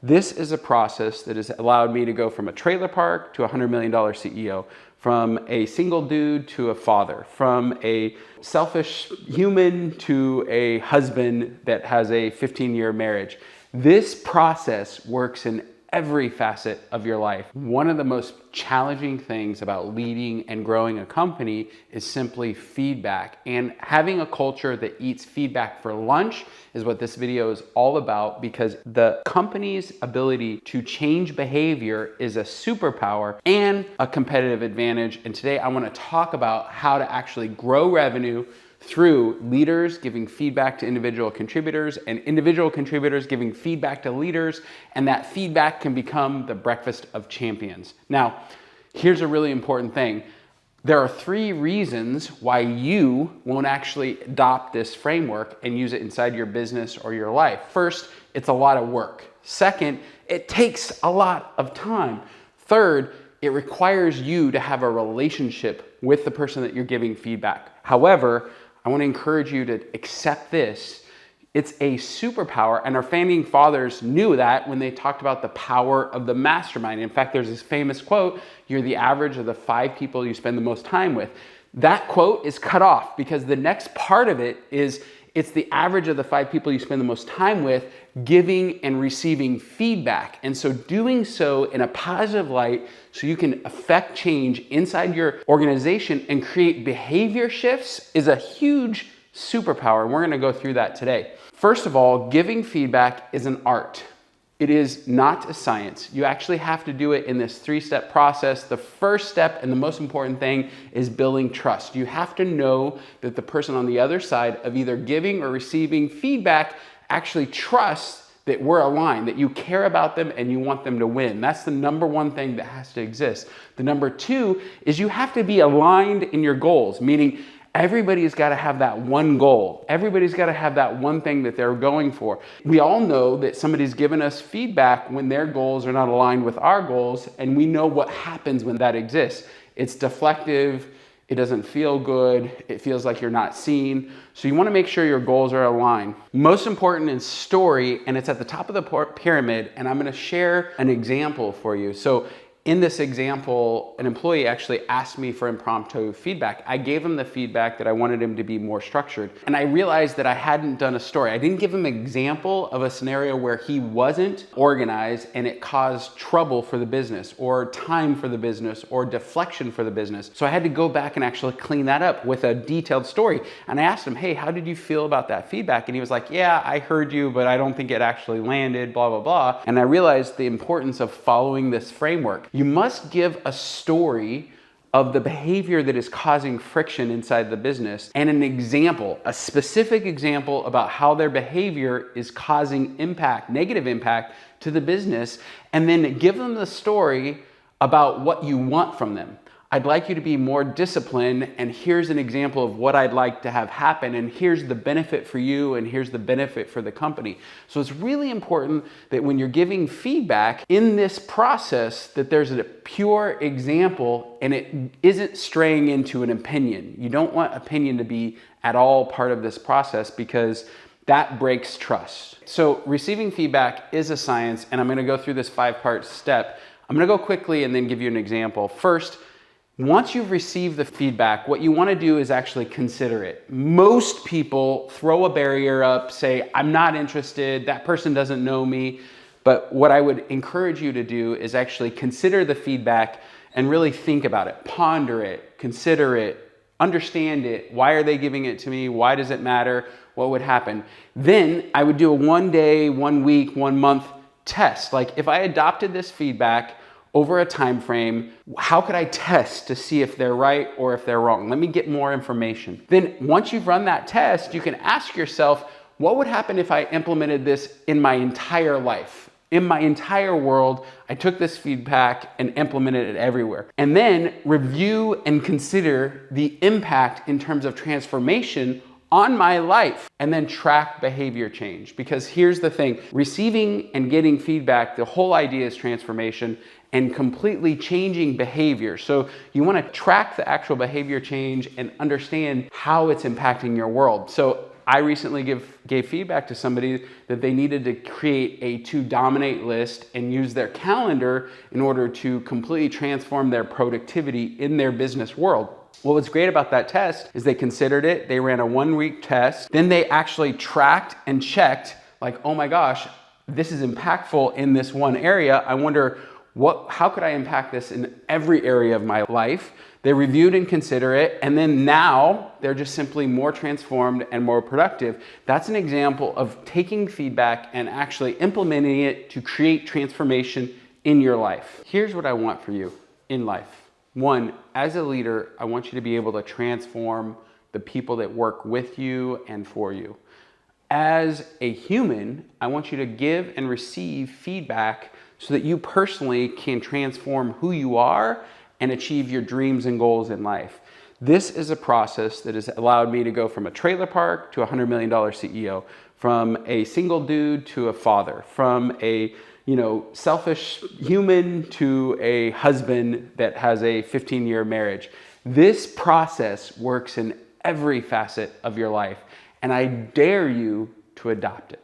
This is a process that has allowed me to go from a trailer park to a $100 million CEO, from a single dude to a father, from a selfish human to a husband that has a 15-year marriage. This process works in every facet of your life. One of the most challenging things about leading and growing a company is simply feedback. And having a culture that eats feedback for lunch is what this video is all about, because the company's ability to change behavior is a superpower and a competitive advantage. And today I want to talk about how to actually grow revenue through leaders giving feedback to individual contributors and individual contributors giving feedback to leaders, and that feedback can become the breakfast of champions. Now, here's a really important thing. There are 3 reasons why you won't actually adopt this framework and use it inside your business or your life. First, it's a lot of work. Second, it takes a lot of time. Third, it requires you to have a relationship with the person that you're giving feedback. However, I want to encourage you to accept this. It's a superpower, and our founding fathers knew that when they talked about the power of the mastermind. In fact, there's this famous quote, "You're the average of the 5 people you spend the most time with." That quote is cut off because the next part of it is, it's the average of the 5 people you spend the most time with giving and receiving feedback. And so doing so in a positive light so you can affect change inside your organization and create behavior shifts is a huge superpower. And we're gonna go through that today. First of all, giving feedback is an art. It is not a science. You actually have to do it in this 3-step process. The first step and the most important thing is building trust. You have to know that the person on the other side of either giving or receiving feedback actually trusts that we're aligned, that you care about them and you want them to win. That's the number 1 thing that has to exist. The number 2 is you have to be aligned in your goals, meaning everybody's got to have that one goal. Everybody's got to have that one thing that they're going for. We all know that somebody's given us feedback when their goals are not aligned with our goals, and we know what happens when that exists. It's deflective. It doesn't feel good. It feels like you're not seen. So you want to make sure your goals are aligned. Most important is story, and it's at the top of the pyramid, and I'm going to share an example for you. So in this example, an employee actually asked me for impromptu feedback. I gave him the feedback that I wanted him to be more structured. And I realized that I hadn't done a story. I didn't give him an example of a scenario where he wasn't organized and it caused trouble for the business or time for the business or deflection for the business. So I had to go back and actually clean that up with a detailed story. And I asked him, "Hey, how did you feel about that feedback?" And he was like, "Yeah, I heard you, but I don't think it actually landed, blah, blah, blah." And I realized the importance of following this framework. You must give a story of the behavior that is causing friction inside the business and an example, a specific example about how their behavior is causing impact, negative impact to the business, and then give them the story about what you want from them. I'd like you to be more disciplined, and here's an example of what I'd like to have happen, and here's the benefit for you, and here's the benefit for the company. So it's really important that when you're giving feedback in this process, that there's a pure example and it isn't straying into an opinion. You don't want opinion to be at all part of this process because that breaks trust. So receiving feedback is a science, and I'm gonna go through this 5-part step. I'm gonna go quickly and then give you an example. First, once you've received the feedback, what you want to do is actually consider it. Most people throw a barrier up, say, "I'm not interested, that person doesn't know me." But what I would encourage you to do is actually consider the feedback and really think about it, ponder it, consider it, understand it. Why are they giving it to me? Why does it matter? What would happen? Then I would do a 1-day, 1 week, 1 month test. Like if I adopted this feedback over a time frame, how could I test to see if they're right or if they're wrong? Let me get more information. Then once you've run that test, you can ask yourself, what would happen if I implemented this in my entire life? In my entire world, I took this feedback and implemented it everywhere. And then review and consider the impact in terms of transformation on my life, and then track behavior change. Because here's the thing, receiving and getting feedback, the whole idea is transformation and completely changing behavior. So you want to track the actual behavior change and understand how it's impacting your world. So I recently gave feedback to somebody that they needed to create a to dominate list and use their calendar in order to completely transform their productivity in their business world. What was great about that test is they considered it, they ran a 1-week test, then they actually tracked and checked like, oh my gosh, this is impactful in this one area. I wonder how could I impact this in every area of my life? They reviewed and considered it, and then now they're just simply more transformed and more productive. That's an example of taking feedback and actually implementing it to create transformation in your life. Here's what I want for you in life. 1, as a leader, I want you to be able to transform the people that work with you and for you. As a human, I want you to give and receive feedback so that you personally can transform who you are and achieve your dreams and goals in life. This is a process that has allowed me to go from a trailer park to a $100 million CEO, from a single dude to a father, from a selfish human to a husband that has a 15-year marriage. This process works in every facet of your life, and I dare you to adopt it.